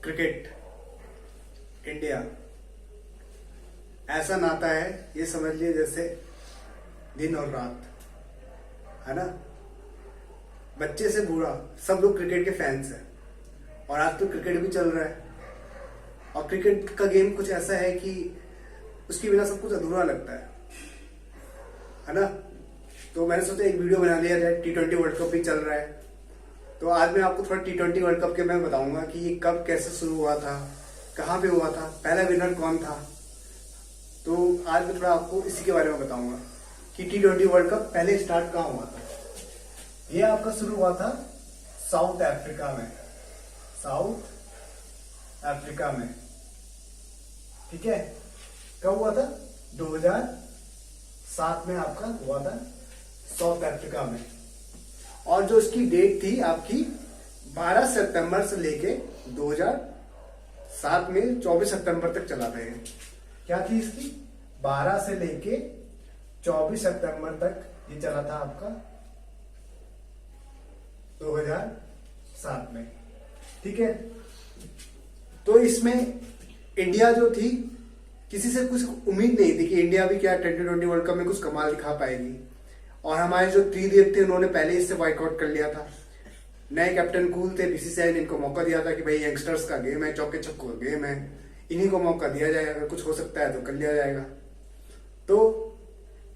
Cricket India ऐसा नाता है, ये समझ लिए जैसे दिन और रात है ना। बच्चे से बूढ़ा सब लोग क्रिकेट के फैंस हैं। और आज तो क्रिकेट भी चल रहा है और क्रिकेट का गेम कुछ ऐसा है कि उसके बिना सब कुछ अधूरा लगता है ना। तो मैंने सोचा एक वीडियो बना लिया जाए। T20 वर्ल्ड कप भी चल रहा है, तो आज मैं आपको थोड़ा T20 वर्ल्ड कप के मैं बताऊंगा कि ये कब कैसे शुरू हुआ था, कहाँ पे हुआ था, पहला विनर कौन था। तो आज मैं थोड़ा आपको इसी के बारे में बताऊंगा कि T20 वर्ल्ड कप पहले स्टार्ट कहाँ हुआ था। ये आपका शुरू हुआ था साउथ अफ्रीका में, साउथ अफ्रीका में। ठीक है, कब हुआ था? 2007 में आपका हुआ था साउथ अफ्रीका में। और जो इसकी डेट थी आपकी 12 सितंबर से लेके 2007 में 24 सितंबर तक चला था। क्या थी इसकी? 12 से लेके 24 सितंबर तक ये चला था आपका 2007 में। ठीक है, तो इसमें इंडिया जो थी, किसी से कुछ उम्मीद नहीं थी कि इंडिया भी क्या T20 वर्ल्ड कप में कुछ कमाल दिखा पाएगी। और हमारे जो त्रिदेव थे उन्होंने पहले इससे बाइकआउट कर लिया था। नए कैप्टन कूल थे, बीसीसीआई ने इनको मौका दिया था कि भाई यंगस्टर्स का गेम है, चौके छक्कों का गेम है, इन्हीं को मौका दिया जाए, अगर कुछ हो सकता है तो कर लिया जाएगा। तो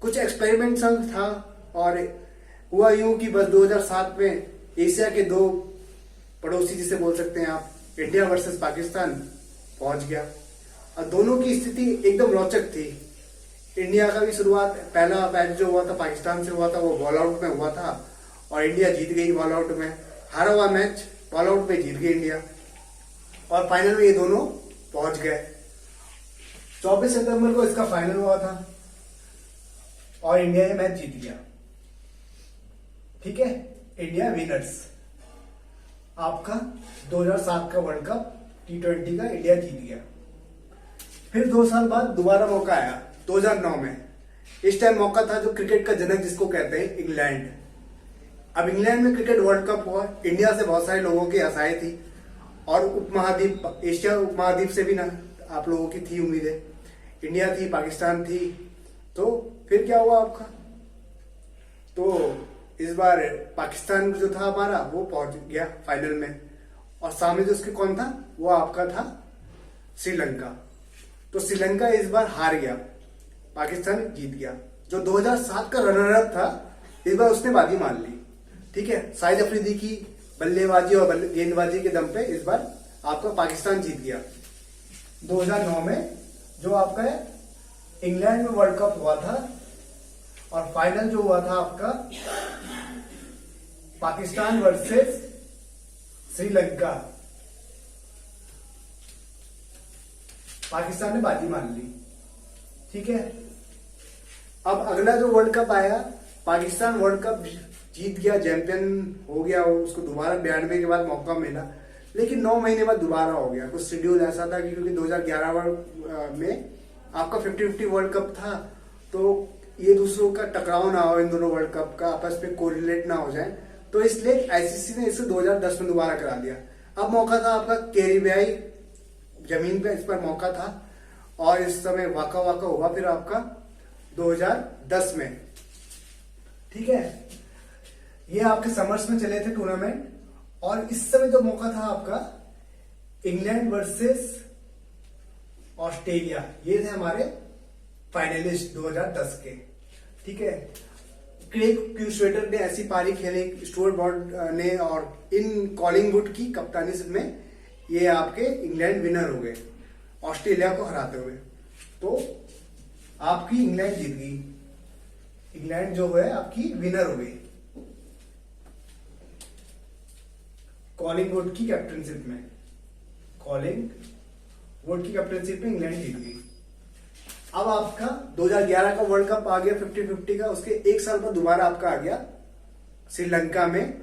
कुछ एक्सपेरिमेंट था और हुआ यूं कि बस 2007 में एशिया के दो पड़ोसी जिसे बोल सकते हैं आप, इंडिया वर्सेस पाकिस्तान पहुंच गया। और दोनों की स्थिति एकदम रोचक थी। इंडिया का भी शुरुआत, पहला मैच जो हुआ था पाकिस्तान से हुआ था, वो बॉल आउट में हुआ था और इंडिया जीत गई बॉल आउट में। हारा हुआ मैच बॉल आउट में जीत गई इंडिया और फाइनल में ये दोनों पहुंच गए। 24 सितंबर को इसका फाइनल हुआ था और इंडिया ये मैच जीत गया। ठीक है, इंडिया विनर्स। आपका 2007 का वर्ल्ड कप T20 का इंडिया जीत गया। फिर 2 साल बाद दोबारा मौका आया 2009 में। इस टाइम मौका था जो क्रिकेट का जनक जिसको कहते हैं, इंग्लैंड। अब इंग्लैंड में क्रिकेट वर्ल्ड कप हुआ। इंडिया से बहुत सारे लोगों की आशाएं थी और उपमहाद्वीप, एशिया उपमहाद्वीप से भी ना आप लोगों की थी उम्मीदें। इंडिया थी, पाकिस्तान थी। तो फिर क्या हुआ आपका? तो इस बार पाकिस्तान जो था हमारा वो पहुंच गया फाइनल में और सामने जो उसके कौन था, वो आपका था श्रीलंका। तो श्रीलंका इस बार हार गया, पाकिस्तान जीत गया। जो 2007 का रनर अप था इस बार उसने बाजी मान ली। ठीक है, शाहिद अफरीदी की बल्लेबाजी और गेंदबाजी के दम पे इस बार आपका पाकिस्तान जीत गया। 2009 में जो आपका इंग्लैंड में वर्ल्ड कप हुआ था और फाइनल जो हुआ था आपका पाकिस्तान वर्सेस श्रीलंका, पाकिस्तान ने बाजी मान ली। ठीक है, अब अगला जो वर्ल्ड कप आया, पाकिस्तान वर्ल्ड कप जीत गया, चैंपियन हो गया। उसको दोबारा 92 के बाद मौका मिला, लेकिन 9 महीने बाद दोबारा हो गया। कुछ शेड्यूल ऐसा था कि क्योंकि 2011 में आपका 50-50 वर्ल्ड कप था, तो ये दूसरों का टकराव ना हो, इन दोनों वर्ल्ड कप का आपस में कोरिलेट ना हो जाए, तो इसलिए आईसीसी ने इसे 2010 में दोबारा करा दिया। अब मौका था आपका कैरिबियाई जमीन पे, इस पर मौका था और इस समय वाका हुआ फिर आपका 2010 में। ठीक है, ये आपके समर्स में चले थे टूर्नामेंट और इस समय जो मौका था आपका इंग्लैंड वर्सेस ऑस्ट्रेलिया, ये थे हमारे फाइनलिस्ट 2010 के। ठीक है, क्रेग क्यूस्वेटर ने ऐसी पारी खेली, स्टुअर्ट ब्रॉड ने, और इन कॉलिंगवुड की कप्तानी में ये आपके इंग्लैंड विनर हो गए ऑस्ट्रेलिया को हराते हुए। तो आपकी इंग्लैंड जीत गई, इंग्लैंड जो है आपकी विनर हो गई कॉलिंगवुड की कैप्टनशिप में। कॉलिंगवुड की कैप्टनशिप में इंग्लैंड जीत गई। अब आपका 2011 का वर्ल्ड कप आ गया 50-50 का, उसके एक साल बाद दोबारा आपका आ गया श्रीलंका में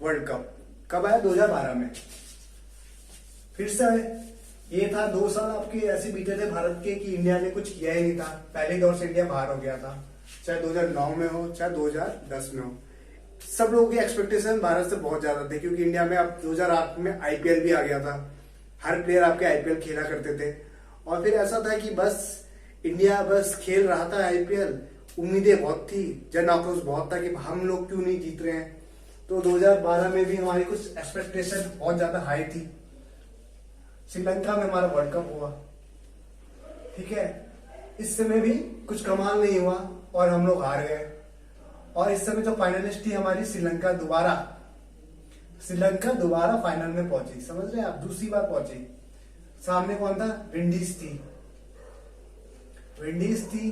वर्ल्ड कप। कब आया? 2012 में फिर से ये था। 2 साल आपके ऐसे बीते थे भारत के कि इंडिया ने कुछ किया ही नहीं था। पहले दौर से इंडिया बाहर हो गया था, चाहे 2009 में हो चाहे 2010 में हो। सब लोगों की एक्सपेक्टेशन भारत से बहुत ज्यादा थे क्योंकि इंडिया में अब 2008 में आईपीएल भी आ गया था। हर प्लेयर आपके आईपीएल खेला करते थे। और फिर ऐसा था कि बस इंडिया बस खेल रहा था आईपीएल, उम्मीदें बहुत थी, जन आक्रोश बहुत था कि हम लोग क्यों नहीं जीत रहे हैं। तो 2012 में भी हमारी कुछ एक्सपेक्टेशन बहुत ज्यादा हाई थी। श्रीलंका में हमारा वर्ल्ड कप हुआ, ठीक है, इस समय भी कुछ कमाल नहीं हुआ और हम लोग हार गए। और इस समय जो फाइनलिस्ट थी हमारी श्रीलंका दोबारा फाइनल में पहुंची, समझ रहे हैं आप, दूसरी बार पहुंची। सामने कौन था? विंडीज थी।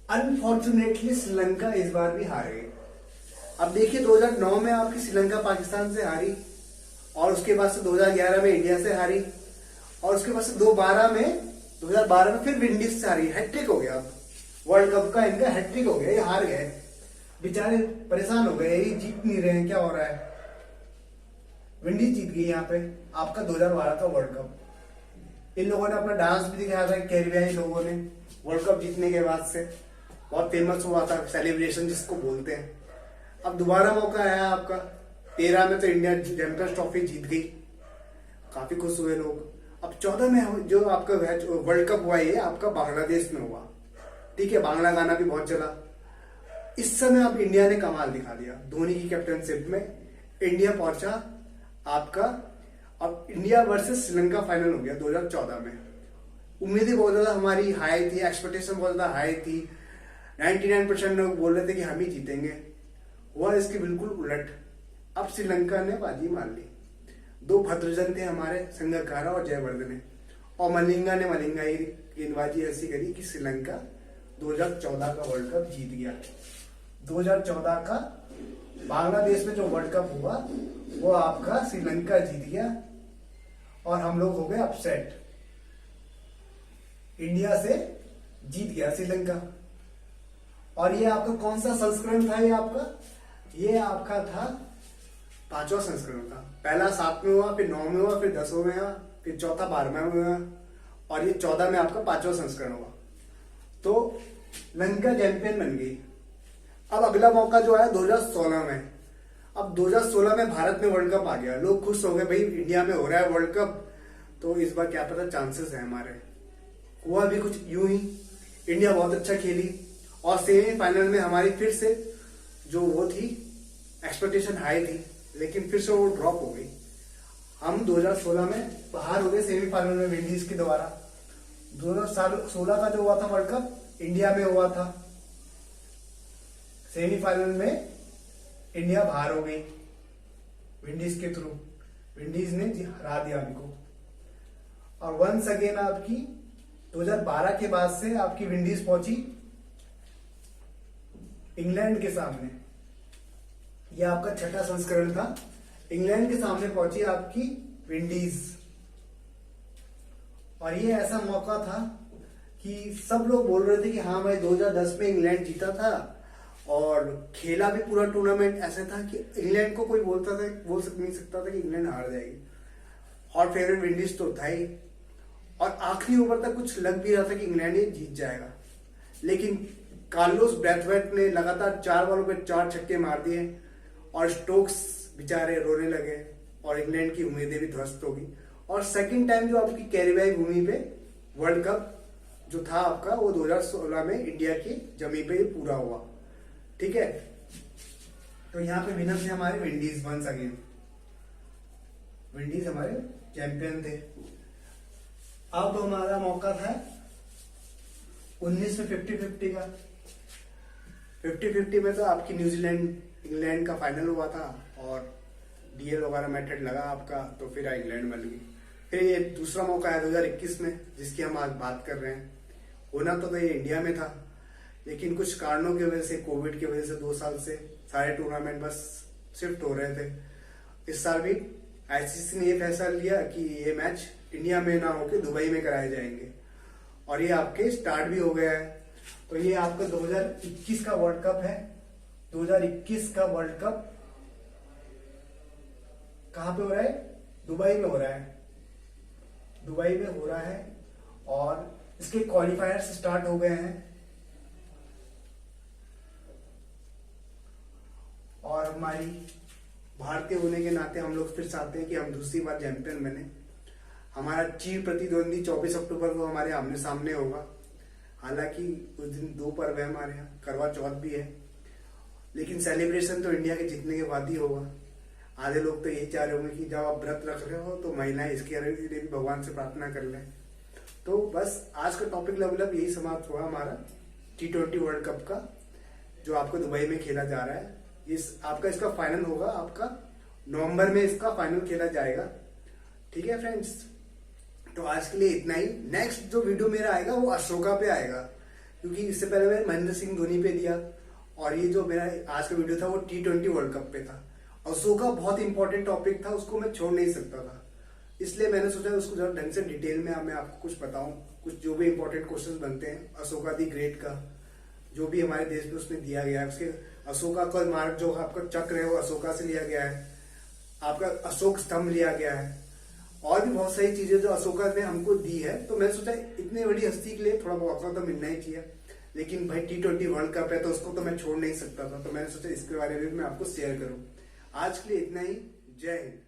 अनफॉर्चुनेटली श्रीलंका इस बार भी हार गई। अब देखिए 2009 में आपकी श्रीलंका पाकिस्तान से हारी, और उसके बाद से 2011 में इंडिया से हारी, और उसके बाद से 2012 में फिर विंडीज से हारी। हैट्रिक हो गया। अब वर्ल्ड कप का इनका हैट्रिक हो गया, ये हार गए, बेचारे परेशान हो गए, ये जीत नहीं रहे हैं, क्या हो रहा है। विंडीज जीत गई यहाँ पे आपका 2012 का वर्ल्ड कप। इन लोगों ने अपना डांस भी दिखाया था, कैरिबियाई लोगों ने, वर्ल्ड कप जीतने के बाद से बहुत फेमस हुआ था, सेलिब्रेशन जिसको बोलते हैं। अब दोबारा मौका आया आपका। 13 में तो इंडिया चैंपियंस ट्रॉफी जीत गई, काफी खुश हुए लोग। अब 14 में जो आपका वर्ल्ड कप हुआ, ये आपका बांग्लादेश में हुआ, ठीक है, बांग्ला गाना भी बहुत चला। इस समय अब इंडिया ने कमाल दिखा दिया, धोनी की कैप्टनशिप में इंडिया पहुंचा आपका। अब इंडिया वर्सेस श्रीलंका फाइनल हो गया 2014 में। उम्मीदें बहुत ज्यादा हमारी हाई थी, एक्सपेक्टेशन बहुत ज्यादा हाई थी। 99% लोग बोल रहे थे कि हम ही जीतेंगे। हुआ इसके बिल्कुल उलट। अब श्रीलंका ने बाजी मार ली। 2 भद्रजन थे हमारे, संगकारा और जयवर्धने, और मलिंगा ने मलिंगाई गेंदबाजी ऐसी करी कि श्रीलंका 2014 का वर्ल्ड कप जीत गया। 2014 का बांग्लादेश में जो वर्ल्ड कप हुआ वो आपका श्रीलंका जीत गया, और हम लोग हो गए अपसेट। इंडिया से जीत गया श्रीलंका। और ये आपका कौन सा संस्करण था? ये आपका था 5वां संस्करण था। पहला 7 में हुआ, फिर 9 में हुआ, फिर 10 में हुआ, फिर चौथा 12 में हुआ, और ये 14 में आपका 5वां संस्करण हुआ। तो लंका चैंपियन बन गई। अब अगला मौका जो आया 2016 में। अब 2016 में भारत में वर्ल्ड कप आ गया, लोग खुश हो गए, भाई इंडिया में हो रहा है वर्ल्ड कप, तो इस बार क्या पता चांसेस है हमारे। हुआ भी कुछ यूं ही, इंडिया बहुत अच्छा खेली, और सेमीफाइनल में हमारी फिर से जो वो थी एक्सपेक्टेशन हाई थी, लेकिन फिर से वो ड्रॉप हो गई। हम 2016 में बाहर हो गए सेमीफाइनल में विंडीज के द्वारा। 2016 का जो हुआ था वर्ल्ड कप इंडिया में हुआ था, सेमीफाइनल में इंडिया बाहर हो गई विंडीज के थ्रू। विंडीज ने हरा दिया हमको। और वंस अगेन आपकी 2012 के बाद से आपकी विंडीज पहुंची इंग्लैंड के सामने। यह आपका छठा संस्करण था। इंग्लैंड के सामने पहुंची आपकी विंडीज, और ये ऐसा मौका था कि सब लोग बोल रहे थे कि हाँ भाई 2010 में इंग्लैंड जीता था, और खेला भी पूरा टूर्नामेंट ऐसा था कि इंग्लैंड को कोई बोल नहीं सकता था कि इंग्लैंड हार जाएगी। और फेवरेट विंडीज तो था ही, और आखिरी ओवर तक कुछ लग भी रहा था कि इंग्लैंड ये जीत जाएगा। लेकिन कार्लोस ब्रैथवेट ने लगातार 4 बॉलों पे 4 छक्के मार दिए, और स्टोक्स बेचारे रोने लगे, और इंग्लैंड की उम्मीदें भी ध्वस्त हो गई। और सेकंड टाइम जो आपकी कैरिबियाई भूमि पे वर्ल्ड कप जो था आपका, वो 2016 में इंडिया की जमी पे पूरा हुआ, ठीक है। तो यहाँ पे विनर थे हमारे विंडीज, वंस अगेन विंडीज हमारे चैंपियन थे। अब हमारा मौका था 19 में 50-50 का। 50-50 में तो आपकी न्यूजीलैंड इंग्लैंड का फाइनल हुआ था, और डीएल वगैरह मेथड लगा आपका, तो फिर इंग्लैंड बन गई। फिर ये दूसरा मौका है 2021 में, जिसकी हम आज बात कर रहे हैं। होना तो ये इंडिया में था, लेकिन कुछ कारणों की वजह से, कोविड की वजह से 2 साल से सारे टूर्नामेंट बस शिफ्ट हो रहे थे। इस साल भी आईसीसी ने ये फैसला लिया कि ये मैच इंडिया में ना होकर दुबई में कराए जाएंगे, और ये आपके स्टार्ट भी हो गया है। तो ये आपका 2021 का वर्ल्ड कप है। 2021 का वर्ल्ड कप कहां पे हो रहा है? दुबई में हो रहा है। दुबई में हो रहा है, और इसके क्वालिफायर्स स्टार्ट हो गए हैं। और हमारी भारतीय होने के नाते हम लोग फिर चाहते हैं कि हम दूसरी बार चैंपियन बने। हमारा चिर प्रतिद्वंदी 24 अक्टूबर को हमारे आमने सामने होगा। हालांकि उस दिन 2 पर्व है हमारे यहाँ, करवा चौथ भी है, लेकिन सेलिब्रेशन तो इंडिया के जीतने के बाद ही होगा। आधे लोग तो यही चाह रहे होंगे कि जब आप व्रत रख रहे हो तो महिलाएं इसके लिए भी भगवान से प्रार्थना कर लें। तो बस आज का टॉपिक लेवल यही समाप्त हुआ हमारा T20 वर्ल्ड कप का, जो आपको दुबई में खेला जा रहा है। आपका इसका फाइनल होगा, आपका नवंबर में इसका फाइनल खेला जाएगा। ठीक है फ्रेंड्स, तो आज के लिए इतना ही। नेक्स्ट जो वीडियो मेरा आएगा वो अशोका पे आएगा, क्योंकि इससे पहले मैंने महेंद्र सिंह धोनी पे दिया, और ये जो मेरा आज का वीडियो था वो T20 वर्ल्ड कप पे था। अशोका बहुत इंपॉर्टेंट टॉपिक था, उसको मैं छोड़ नहीं सकता था, इसलिए मैंने सोचा उसको जरा ढंग से डिटेल में मैं आपको कुछ बताऊं, कुछ जो भी इंपॉर्टेंट क्वेश्चन बनते हैं अशोका दी ग्रेट का, जो भी हमारे देश में उसने दिया गया है। उसके अशोका का मार्ग जो आपका चक्र है वो अशोका से लिया गया है, आपका अशोक स्तंभ लिया गया है, और भी बहुत सारी चीजें जो अशोका ने हमको दी है। तो मैंने सोचा इतनी बड़ी हस्ती के लिए थोड़ा बहुत तो मिलना ही चाहिए, लेकिन भाई T20 वर्ल्ड कप है तो उसको तो मैं छोड़ नहीं सकता था, तो मैंने सोचा इसके बारे में मैं आपको शेयर करूं। आज के लिए इतना ही। जय हिंद।